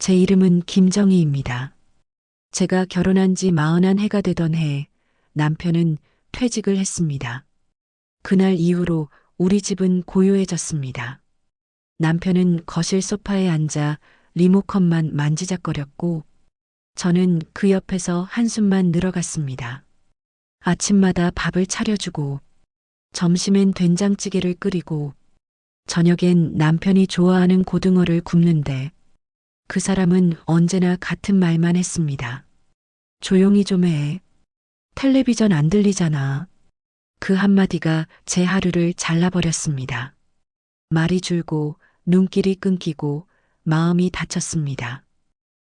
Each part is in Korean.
제 이름은 김정희입니다. 제가 결혼한 지 41해가 되던 해 남편은 퇴직을 했습니다. 그날 이후로 우리 집은 고요해졌습니다. 남편은 거실 소파에 앉아 리모컨만 만지작거렸고 저는 그 옆에서 한숨만 늘어갔습니다. 아침마다 밥을 차려주고 점심엔 된장찌개를 끓이고 저녁엔 남편이 좋아하는 고등어를 굽는데 그 사람은 언제나 같은 말만 했습니다. 조용히 좀 해. 텔레비전 안 들리잖아. 그 한마디가 제 하루를 잘라버렸습니다. 말이 줄고 눈길이 끊기고 마음이 다쳤습니다.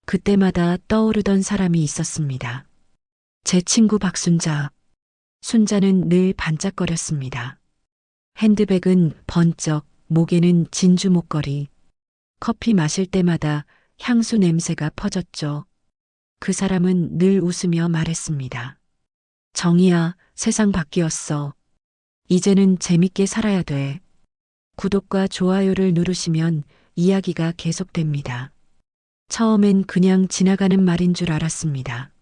그때마다 떠오르던 사람이 있었습니다. 제 친구 박순자. 순자는 늘 반짝거렸습니다. 핸드백은 번쩍, 목에는 진주 목걸이. 커피 마실 때마다 향수 냄새가 퍼졌죠. 그 사람은 늘 웃으며 말했습니다. 정희야, 세상 바뀌었어. 이제는 재밌게 살아야 돼. 구독과 좋아요를 누르시면 이야기가 계속됩니다. 처음엔 그냥 지나가는 말인 줄 알았습니다.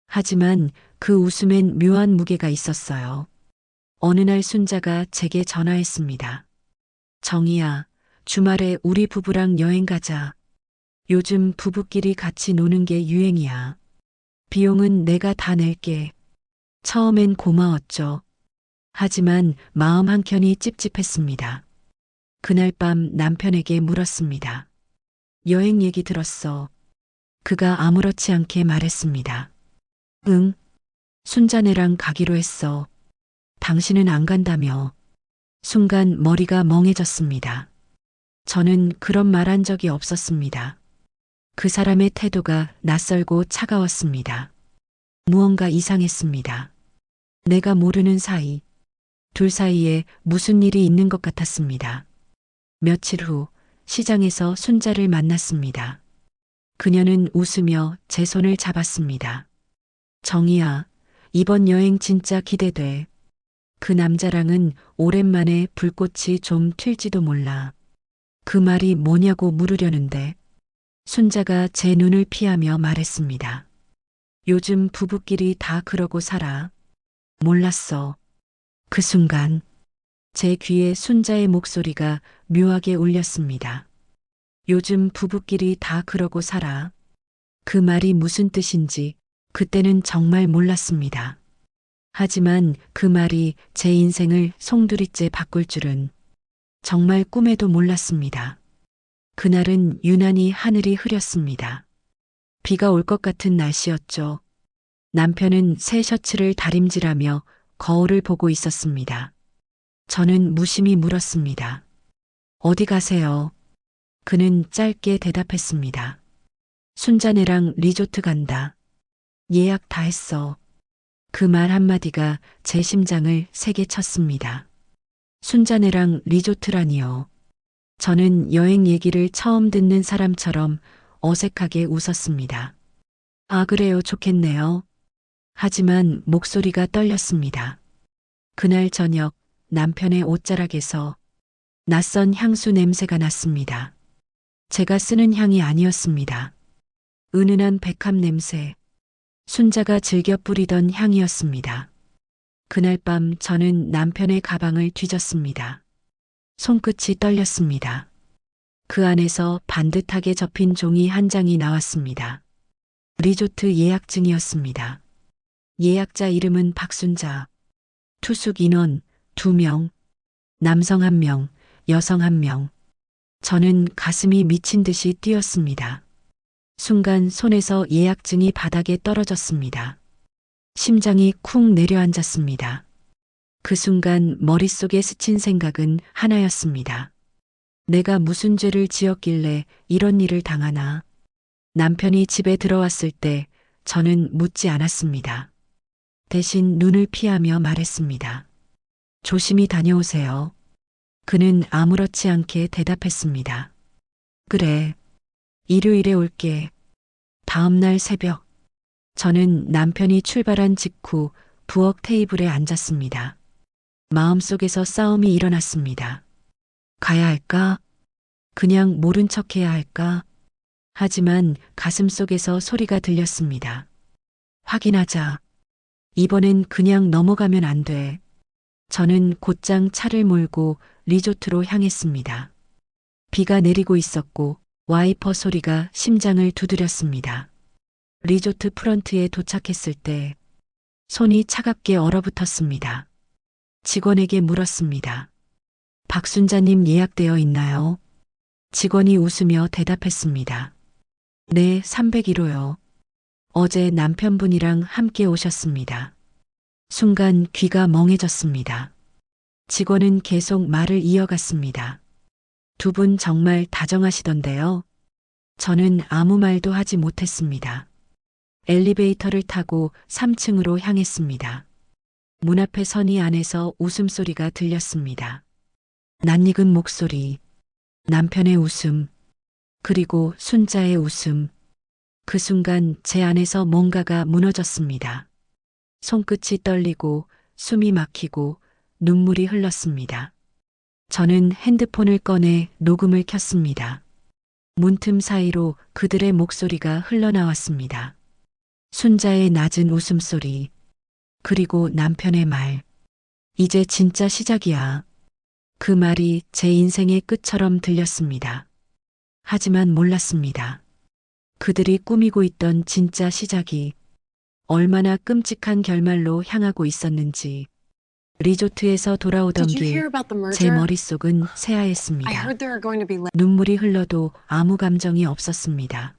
하지만 그 웃음엔 묘한 무게가 있었어요. 어느 날 순자가 제게 전화했습니다. 정희야, 주말에 우리 부부랑 여행 가자. 요즘 부부끼리 같이 노는 게 유행이야. 비용은 내가 다 낼게. 처음엔 고마웠죠. 하지만 마음 한켠이 찝찝했습니다. 그날 밤 남편에게 물었습니다. 여행 얘기 들었어. 그가 아무렇지 않게 말했습니다. 응, 순자네랑 가기로 했어. 당신은 안 간다며. 순간 머리가 멍해졌습니다. 저는 그런 말 한 적이 없었습니다. 그 사람의 태도가 낯설고 차가웠습니다. 무언가 이상했습니다. 내가 모르는 사이, 둘 사이에 무슨 일이 있는 것 같았습니다. 며칠 후 시장에서 순자를 만났습니다. 그녀는 웃으며 제 손을 잡았습니다. 정희야, 이번 여행 진짜 기대돼. 그 남자랑은 오랜만에 불꽃이 좀 튈지도 몰라. 그 말이 뭐냐고 물으려는데 순자가 제 눈을 피하며 말했습니다. 요즘 부부끼리 다 그러고 살아. 몰랐어. 그 순간 제 귀에 순자의 목소리가 묘하게 울렸습니다. 요즘 부부끼리 다 그러고 살아. 그 말이 무슨 뜻인지 그때는 정말 몰랐습니다. 하지만 그 말이 제 인생을 송두리째 바꿀 줄은 정말 꿈에도 몰랐습니다. 그날은 유난히 하늘이 흐렸습니다. 비가 올 것 같은 날씨였죠. 남편은 새 셔츠를 다림질하며 거울을 보고 있었습니다. 저는 무심히 물었습니다. 어디 가세요? 그는 짧게 대답했습니다. 순자네랑 리조트 간다. 예약 다 했어. 그 말 한마디가 제 심장을 세게 쳤습니다. 순자네랑 리조트라니요. 저는 여행 얘기를 처음 듣는 사람처럼 어색하게 웃었습니다. 아, 그래요. 좋겠네요. 하지만 목소리가 떨렸습니다. 그날 저녁 남편의 옷자락에서 낯선 향수 냄새가 났습니다. 제가 쓰는 향이 아니었습니다. 은은한 백합 냄새, 순자가 즐겨 뿌리던 향이었습니다. 그날 밤 저는 남편의 가방을 뒤졌습니다. 손끝이 떨렸습니다. 그 안에서 반듯하게 접힌 종이 한 장이 나왔습니다. 리조트 예약증이었습니다. 예약자 이름은 박순자. 투숙 인원 2명, 남성 1명, 여성 1명. 저는 가슴이 미친 듯이 뛰었습니다. 순간 손에서 예약증이 바닥에 떨어졌습니다. 심장이 쿵 내려앉았습니다. 그 순간 머릿속에 스친 생각은 하나였습니다. 내가 무슨 죄를 지었길래 이런 일을 당하나. 남편이 집에 들어왔을 때 저는 묻지 않았습니다. 대신 눈을 피하며 말했습니다. 조심히 다녀오세요. 그는 아무렇지 않게 대답했습니다. 그래. 일요일에 올게. 다음 날 새벽, 저는 남편이 출발한 직후 부엌 테이블에 앉았습니다. 마음속에서 싸움이 일어났습니다. 가야 할까? 그냥 모른 척 해야 할까? 하지만 가슴속에서 소리가 들렸습니다. 확인하자. 이번엔 그냥 넘어가면 안 돼. 저는 곧장 차를 몰고 리조트로 향했습니다. 비가 내리고 있었고 와이퍼 소리가 심장을 두드렸습니다. 리조트 프런트에 도착했을 때 손이 차갑게 얼어붙었습니다. 직원에게 물었습니다. 박순자님 예약되어 있나요? 직원이 웃으며 대답했습니다. 네, 301호요. 어제 남편분이랑 함께 오셨습니다. 순간 귀가 멍해졌습니다. 직원은 계속 말을 이어갔습니다. 두 분 정말 다정하시던데요. 저는 아무 말도 하지 못했습니다. 엘리베이터를 타고 3층으로 향했습니다. 문 앞에 서니 안에서 웃음소리가 들렸습니다. 낯익은 목소리, 남편의 웃음, 그리고 순자의 웃음. 그 순간 제 안에서 뭔가가 무너졌습니다. 손끝이 떨리고 숨이 막히고 눈물이 흘렀습니다. 저는 핸드폰을 꺼내 녹음을 켰습니다. 문틈 사이로 그들의 목소리가 흘러나왔습니다. 순자의 낮은 웃음소리, 그리고 남편의 말. 이제 진짜 시작이야. 그 말이 제 인생의 끝처럼 들렸습니다. 하지만 몰랐습니다. 그들이 꾸미고 있던 진짜 시작이 얼마나 끔찍한 결말로 향하고 있었는지. 리조트에서 돌아오던 Did you 길, hear about the 제 merger? 머릿속은 I 새하였습니다. heard there are going to be 눈물이 흘러도 아무 감정이 없었습니다.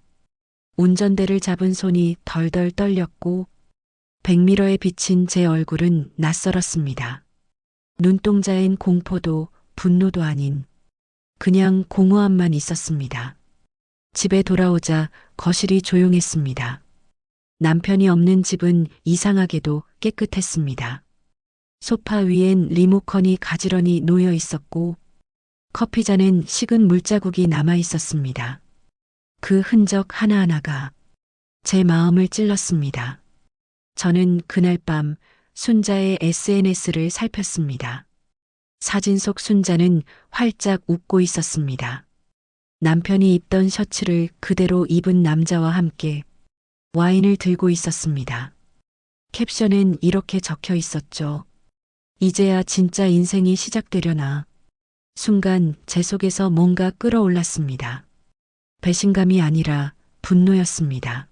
운전대를 잡은 손이 덜덜 떨렸고 백미러에 비친 제 얼굴은 낯설었습니다. 눈동자엔 공포도 분노도 아닌 그냥 공허함만 있었습니다. 집에 돌아오자 거실이 조용했습니다. 남편이 없는 집은 이상하게도 깨끗했습니다. 소파 위엔 리모컨이 가지런히 놓여 있었고 커피잔엔 식은 물자국이 남아 있었습니다. 그 흔적 하나하나가 제 마음을 찔렀습니다. 저는 그날 밤 순자의 SNS를 살폈습니다. 사진 속 순자는 활짝 웃고 있었습니다. 남편이 입던 셔츠를 그대로 입은 남자와 함께 와인을 들고 있었습니다. 캡션엔 이렇게 적혀 있었죠. 이제야 진짜 인생이 시작되려나. 순간 제 속에서 뭔가 끌어올랐습니다. 배신감이 아니라 분노였습니다.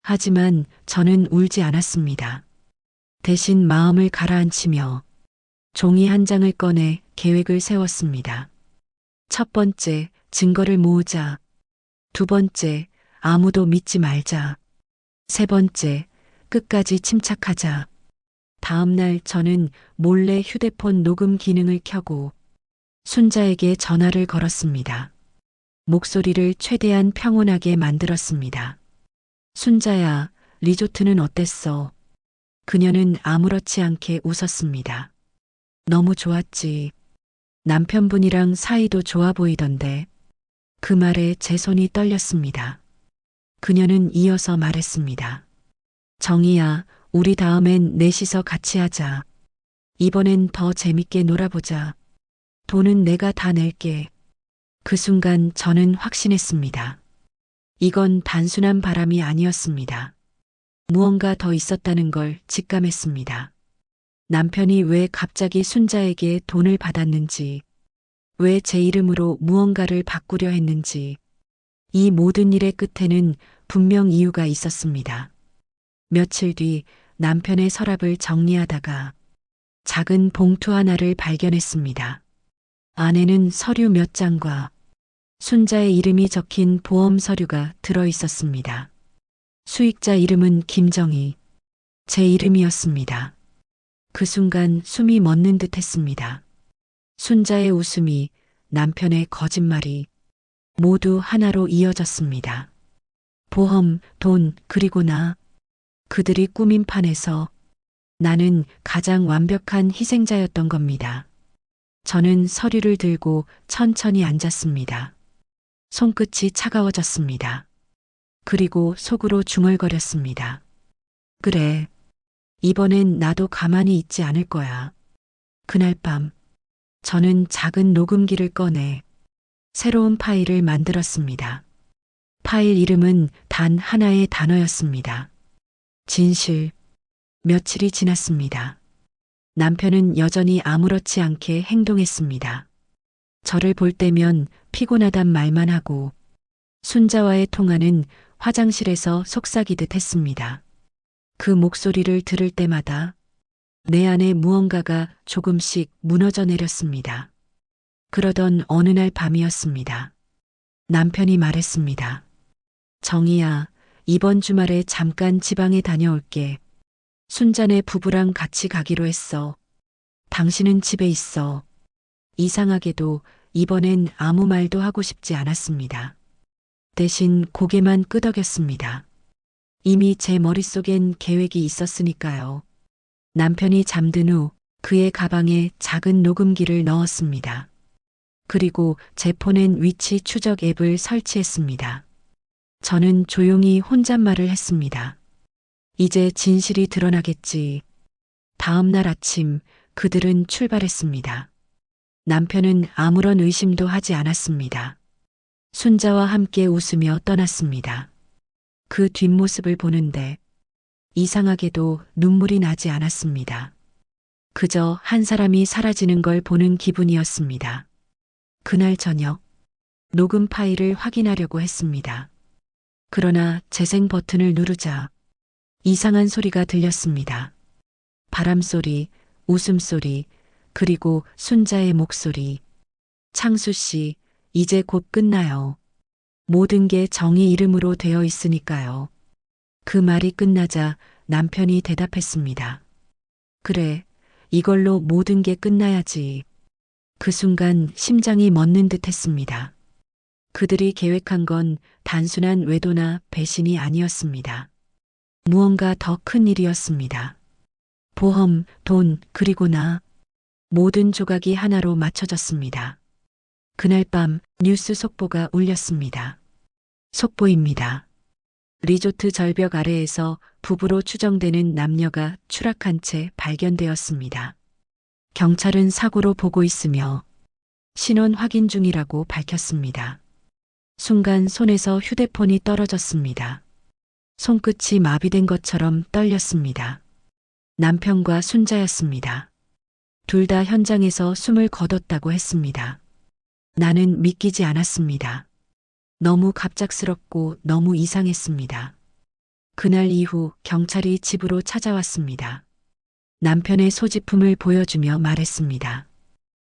하지만 저는 울지 않았습니다. 대신 마음을 가라앉히며 종이 한 장을 꺼내 계획을 세웠습니다. 첫 번째, 증거를 모으자. 두 번째, 아무도 믿지 말자. 세 번째, 끝까지 침착하자. 다음 날 저는 몰래 휴대폰 녹음 기능을 켜고 순자에게 전화를 걸었습니다. 목소리를 최대한 평온하게 만들었습니다. 순자야, 리조트는 어땠어? 그녀는 아무렇지 않게 웃었습니다. 너무 좋았지. 남편분이랑 사이도 좋아 보이던데. 그 말에 제 손이 떨렸습니다. 그녀는 이어서 말했습니다. 정희야, 우리 다음엔 넷이서 같이 하자. 이번엔 더 재밌게 놀아보자. 돈은 내가 다 낼게. 그 순간 저는 확신했습니다. 이건 단순한 바람이 아니었습니다. 무언가 더 있었다는 걸 직감했습니다. 남편이 왜 갑자기 순자에게 돈을 받았는지, 왜 제 이름으로 무언가를 바꾸려 했는지, 이 모든 일의 끝에는 분명 이유가 있었습니다. 며칠 뒤 남편의 서랍을 정리하다가 작은 봉투 하나를 발견했습니다. 안에는 서류 몇 장과 순자의 이름이 적힌 보험 서류가 들어 있었습니다. 수익자 이름은 김정희, 제 이름이었습니다. 그 순간 숨이 멎는 듯 했습니다. 순자의 웃음이, 남편의 거짓말이 모두 하나로 이어졌습니다. 보험, 돈, 그리고 나. 그들이 꾸민 판에서 나는 가장 완벽한 희생자였던 겁니다. 저는 서류를 들고 천천히 앉았습니다. 손끝이 차가워졌습니다. 그리고 속으로 중얼거렸습니다. 그래. 이번엔 나도 가만히 있지 않을 거야. 그날 밤, 저는 작은 녹음기를 꺼내 새로운 파일을 만들었습니다. 파일 이름은 단 하나의 단어였습니다. 진실. 며칠이 지났습니다. 남편은 여전히 아무렇지 않게 행동했습니다. 저를 볼 때면 피곤하단 말만 하고 순자와의 통화는 화장실에서 속삭이듯 했습니다. 그 목소리를 들을 때마다 내 안에 무언가가 조금씩 무너져 내렸습니다. 그러던 어느 날 밤이었습니다. 남편이 말했습니다. 정희야, 이번 주말에 잠깐 지방에 다녀올게. 순자네 부부랑 같이 가기로 했어. 당신은 집에 있어. 이상하게도 이번엔 아무 말도 하고 싶지 않았습니다. 대신 고개만 끄덕였습니다. 이미 제 머릿속엔 계획이 있었으니까요. 남편이 잠든 후 그의 가방에 작은 녹음기를 넣었습니다. 그리고 제 폰엔 위치 추적 앱을 설치했습니다. 저는 조용히 혼잣말을 했습니다. 이제 진실이 드러나겠지. 다음 날 아침 그들은 출발했습니다. 남편은 아무런 의심도 하지 않았습니다. 순자와 함께 웃으며 떠났습니다. 그 뒷모습을 보는데 이상하게도 눈물이 나지 않았습니다. 그저 한 사람이 사라지는 걸 보는 기분이었습니다. 그날 저녁 녹음 파일을 확인하려고 했습니다. 그러나 재생 버튼을 누르자 이상한 소리가 들렸습니다. 바람소리, 웃음소리, 그리고 순자의 목소리. 창수 씨, 이제 곧 끝나요. 모든 게 정의 이름으로 되어 있으니까요. 그 말이 끝나자 남편이 대답했습니다. 그래, 이걸로 모든 게 끝나야지. 그 순간 심장이 멎는 듯 했습니다. 그들이 계획한 건 단순한 외도나 배신이 아니었습니다. 무언가 더 큰 일이었습니다. 보험, 돈, 그리고 나. 모든 조각이 하나로 맞춰졌습니다. 그날 밤 뉴스 속보가 울렸습니다. 속보입니다. 리조트 절벽 아래에서 부부로 추정되는 남녀가 추락한 채 발견되었습니다. 경찰은 사고로 보고 있으며 신원 확인 중이라고 밝혔습니다. 순간 손에서 휴대폰이 떨어졌습니다. 손끝이 마비된 것처럼 떨렸습니다. 남편과 순자였습니다. 둘 다 현장에서 숨을 거뒀다고 했습니다. 나는 믿기지 않았습니다. 너무 갑작스럽고 너무 이상했습니다. 그날 이후 경찰이 집으로 찾아왔습니다. 남편의 소지품을 보여주며 말했습니다.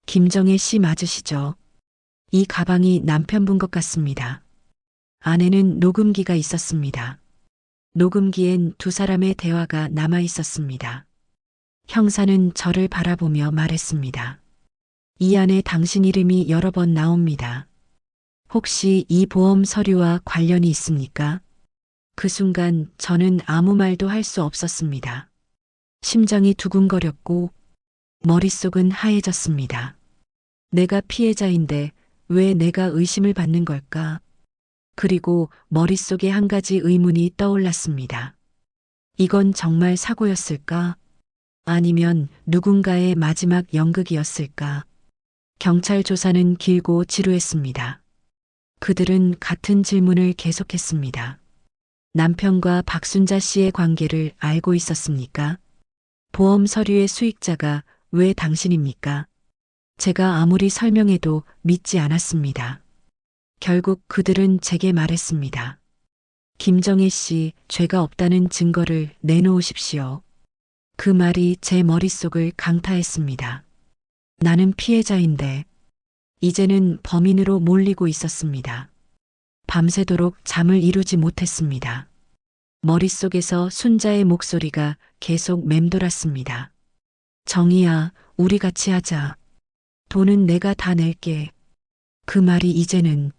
김정혜 씨 맞으시죠? 이 가방이 남편분 것 같습니다. 안에는 녹음기가 있었습니다. 녹음기엔 두 사람의 대화가 남아 있었습니다. 형사는 저를 바라보며 말했습니다. 이 안에 당신 이름이 여러 번 나옵니다. 혹시 이 보험 서류와 관련이 있습니까? 그 순간 저는 아무 말도 할 수 없었습니다. 심장이 두근거렸고 머릿속은 하얘졌습니다. 내가 피해자인데 왜 내가 의심을 받는 걸까? 그리고 머릿속에 한 가지 의문이 떠올랐습니다. 이건 정말 사고였을까? 아니면 누군가의 마지막 연극이었을까? 경찰 조사는 길고 지루했습니다. 그들은 같은 질문을 계속했습니다. 남편과 박순자 씨의 관계를 알고 있었습니까? 보험 서류의 수익자가 왜 당신입니까? 제가 아무리 설명해도 믿지 않았습니다. 결국 그들은 제게 말했습니다. 김정혜 씨, 죄가 없다는 증거를 내놓으십시오. 그 말이 제 머릿속을 강타했습니다. 나는 피해자인데 이제는 범인으로 몰리고 있었습니다. 밤새도록 잠을 이루지 못했습니다. 머릿속에서 순자의 목소리가 계속 맴돌았습니다. 정희야, 우리 같이 하자. 돈은 내가 다 낼게. 그 말이 이제는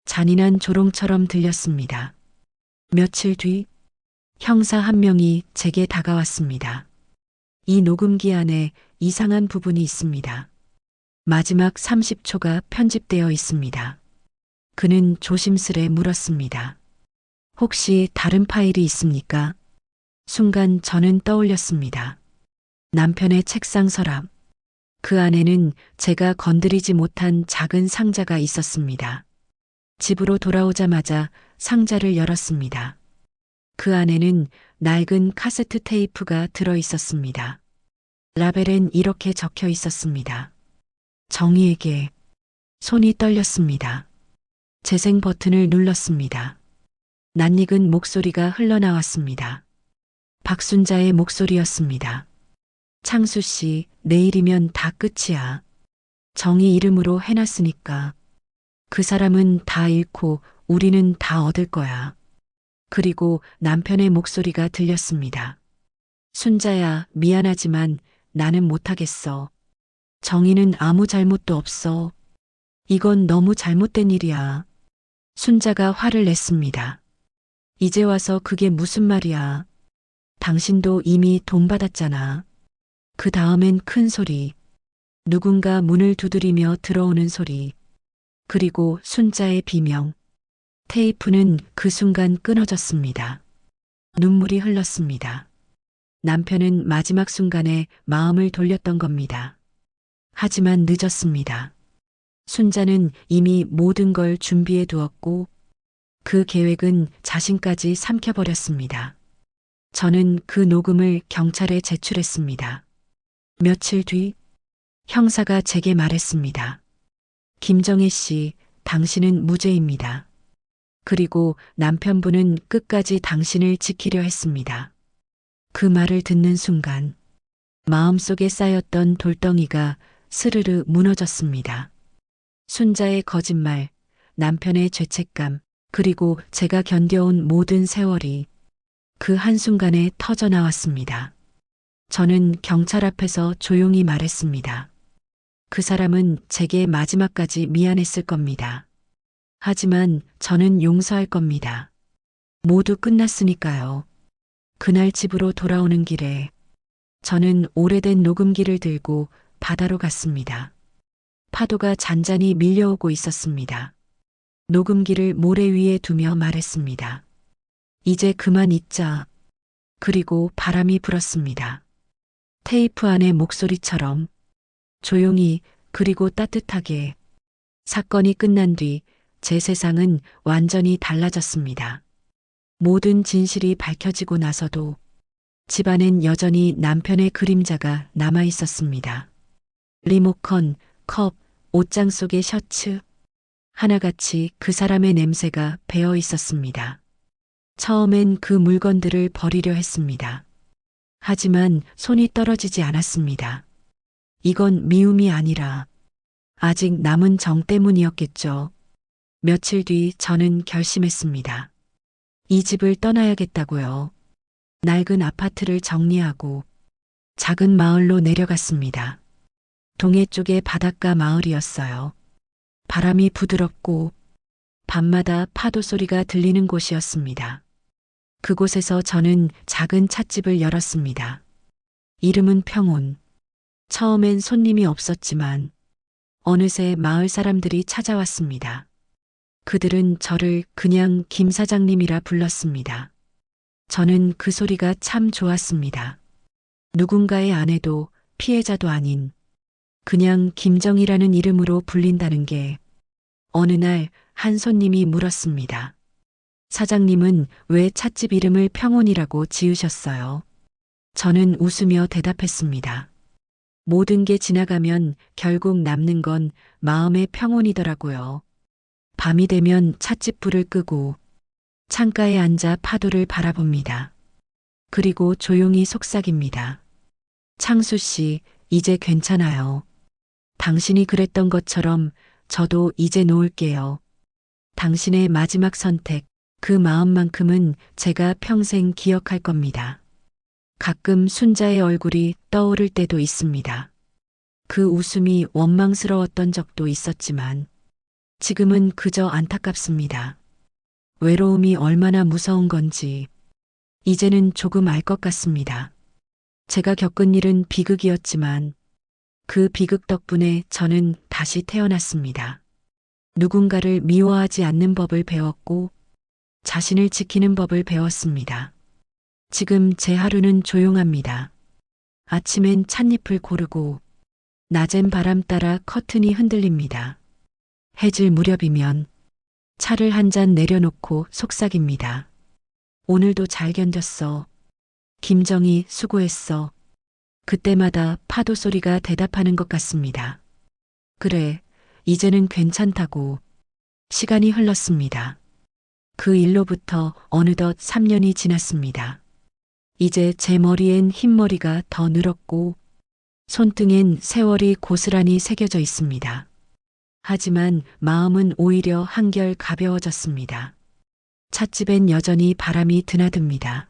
잔인한 조롱처럼 들렸습니다. 며칠 뒤 형사 한 명이 제게 다가왔습니다. 이 녹음기 안에 이상한 부분이 있습니다. 마지막 30초가 편집되어 있습니다. 그는 조심스레 물었습니다. 혹시 다른 파일이 있습니까? 순간 저는 떠올렸습니다. 남편의 책상 서랍. 그 안에는 제가 건드리지 못한 작은 상자가 있었습니다. 집으로 돌아오자마자 상자를 열었습니다. 그 안에는 낡은 카세트 테이프가 들어 있었습니다. 라벨엔 이렇게 적혀 있었습니다. 정희에게. 손이 떨렸습니다. 재생 버튼을 눌렀습니다. 낯익은 목소리가 흘러나왔습니다. 박순자의 목소리였습니다. 창수 씨, 내일이면 다 끝이야. 정희 이름으로 해놨으니까. 그 사람은 다 잃고 우리는 다 얻을 거야. 그리고 남편의 목소리가 들렸습니다. 순자야, 미안하지만 나는 못하겠어. 정희는 아무 잘못도 없어. 이건 너무 잘못된 일이야. 순자가 화를 냈습니다. 이제 와서 그게 무슨 말이야. 당신도 이미 돈 받았잖아. 그 다음엔 큰 소리. 누군가 문을 두드리며 들어오는 소리. 그리고 순자의 비명. 테이프는 그 순간 끊어졌습니다. 눈물이 흘렀습니다. 남편은 마지막 순간에 마음을 돌렸던 겁니다. 하지만 늦었습니다. 순자는 이미 모든 걸 준비해 두었고 그 계획은 자신까지 삼켜버렸습니다. 저는 그 녹음을 경찰에 제출했습니다. 며칠 뒤 형사가 제게 말했습니다. 김정혜 씨, 당신은 무죄입니다. 그리고 남편분은 끝까지 당신을 지키려 했습니다. 그 말을 듣는 순간 마음속에 쌓였던 돌덩이가 스르르 무너졌습니다. 순자의 거짓말, 남편의 죄책감, 그리고 제가 견뎌온 모든 세월이 그 한순간에 터져 나왔습니다. 저는 경찰 앞에서 조용히 말했습니다. 그 사람은 제게 마지막까지 미안했을 겁니다. 하지만 저는 용서할 겁니다. 모두 끝났으니까요. 그날 집으로 돌아오는 길에 저는 오래된 녹음기를 들고 바다로 갔습니다. 파도가 잔잔히 밀려오고 있었습니다. 녹음기를 모래 위에 두며 말했습니다. 이제 그만 잊자. 그리고 바람이 불었습니다. 테이프 안의 목소리처럼 조용히 그리고 따뜻하게. 사건이 끝난 뒤 제 세상은 완전히 달라졌습니다. 모든 진실이 밝혀지고 나서도 집안엔 여전히 남편의 그림자가 남아 있었습니다. 리모컨, 컵, 옷장 속의 셔츠. 하나같이 그 사람의 냄새가 배어 있었습니다. 처음엔 그 물건들을 버리려 했습니다. 하지만 손이 떨어지지 않았습니다. 이건 미움이 아니라 아직 남은 정 때문이었겠죠. 며칠 뒤 저는 결심했습니다. 이 집을 떠나야겠다고요. 낡은 아파트를 정리하고 작은 마을로 내려갔습니다. 동해 쪽의 바닷가 마을이었어요. 바람이 부드럽고 밤마다 파도 소리가 들리는 곳이었습니다. 그곳에서 저는 작은 찻집을 열었습니다. 이름은 평온. 처음엔 손님이 없었지만 어느새 마을 사람들이 찾아왔습니다. 그들은 저를 그냥 김 사장님이라 불렀습니다. 저는 그 소리가 참 좋았습니다. 누군가의 아내도 피해자도 아닌 그냥 김정이라는 이름으로 불린다는 게. 어느 날 한 손님이 물었습니다. 사장님은 왜 찻집 이름을 평온이라고 지으셨어요? 저는 웃으며 대답했습니다. 모든 게 지나가면 결국 남는 건 마음의 평온이더라고요. 밤이 되면 찻집 불을 끄고 창가에 앉아 파도를 바라봅니다. 그리고 조용히 속삭입니다. 창수 씨, 이제 괜찮아요. 당신이 그랬던 것처럼 저도 이제 놓을게요. 당신의 마지막 선택, 그 마음만큼은 제가 평생 기억할 겁니다. 가끔 순자의 얼굴이 떠오를 때도 있습니다. 그 웃음이 원망스러웠던 적도 있었지만 지금은 그저 안타깝습니다. 외로움이 얼마나 무서운 건지 이제는 조금 알 것 같습니다. 제가 겪은 일은 비극이었지만 그 비극 덕분에 저는 다시 태어났습니다. 누군가를 미워하지 않는 법을 배웠고 자신을 지키는 법을 배웠습니다. 지금 제 하루는 조용합니다. 아침엔 찻잎을 고르고 낮엔 바람 따라 커튼이 흔들립니다. 해질 무렵이면 차를 한 잔 내려놓고 속삭입니다. 오늘도 잘 견뎠어. 김정희 수고했어. 그때마다 파도 소리가 대답하는 것 같습니다. 그래, 이제는 괜찮다고. 시간이 흘렀습니다. 그 일로부터 어느덧 3년이 지났습니다. 이제 제 머리엔 흰머리가 더 늘었고 손등엔 세월이 고스란히 새겨져 있습니다. 하지만 마음은 오히려 한결 가벼워졌습니다. 찻집엔 여전히 바람이 드나듭니다.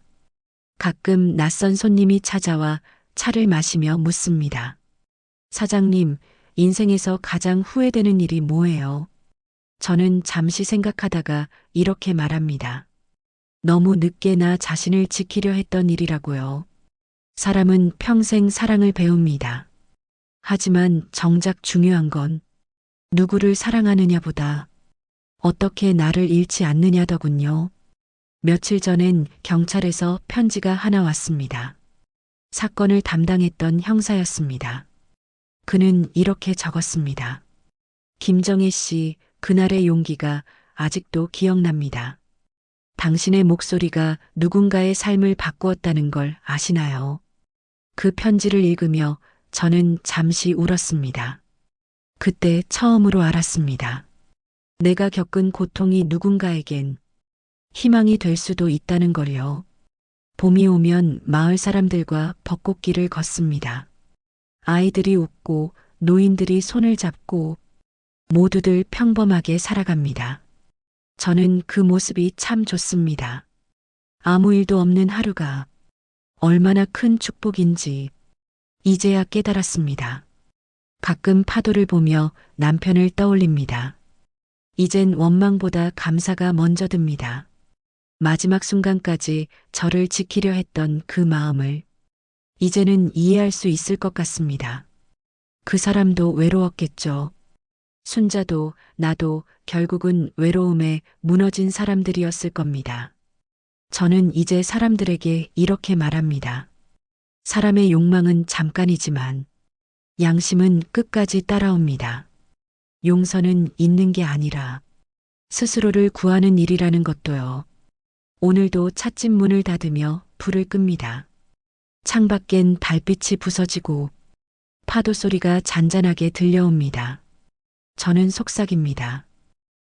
가끔 낯선 손님이 찾아와 차를 마시며 묻습니다. 사장님, 인생에서 가장 후회되는 일이 뭐예요? 저는 잠시 생각하다가 이렇게 말합니다. 너무 늦게 나 자신을 지키려 했던 일이라고요. 사람은 평생 사랑을 배웁니다. 하지만 정작 중요한 건 누구를 사랑하느냐보다 어떻게 나를 잃지 않느냐더군요. 며칠 전엔 경찰에서 편지가 하나 왔습니다. 사건을 담당했던 형사였습니다. 그는 이렇게 적었습니다. 김정혜 씨, 그날의 용기가 아직도 기억납니다. 당신의 목소리가 누군가의 삶을 바꾸었다는 걸 아시나요? 그 편지를 읽으며 저는 잠시 울었습니다. 그때 처음으로 알았습니다. 내가 겪은 고통이 누군가에겐 희망이 될 수도 있다는 걸요. 봄이 오면 마을 사람들과 벚꽃길을 걷습니다. 아이들이 웃고 노인들이 손을 잡고 모두들 평범하게 살아갑니다. 저는 그 모습이 참 좋습니다. 아무 일도 없는 하루가 얼마나 큰 축복인지 이제야 깨달았습니다. 가끔 파도를 보며 남편을 떠올립니다. 이젠 원망보다 감사가 먼저 듭니다. 마지막 순간까지 저를 지키려 했던 그 마음을 이제는 이해할 수 있을 것 같습니다. 그 사람도 외로웠겠죠. 순자도 나도 결국은 외로움에 무너진 사람들이었을 겁니다. 저는 이제 사람들에게 이렇게 말합니다. 사람의 욕망은 잠깐이지만 양심은 끝까지 따라옵니다. 용서는 있는 게 아니라 스스로를 구하는 일이라는 것도요. 오늘도 찻집 문을 닫으며 불을 끕니다. 창밖엔 달빛이 부서지고 파도 소리가 잔잔하게 들려옵니다. 저는 속삭입니다.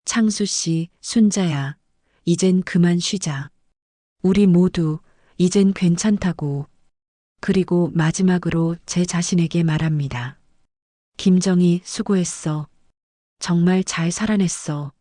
창수 씨, 순자야, 이젠 그만 쉬자. 우리 모두 이젠 괜찮다고. 그리고 마지막으로 제 자신에게 말합니다. 김정희 수고했어. 정말 잘 살아냈어.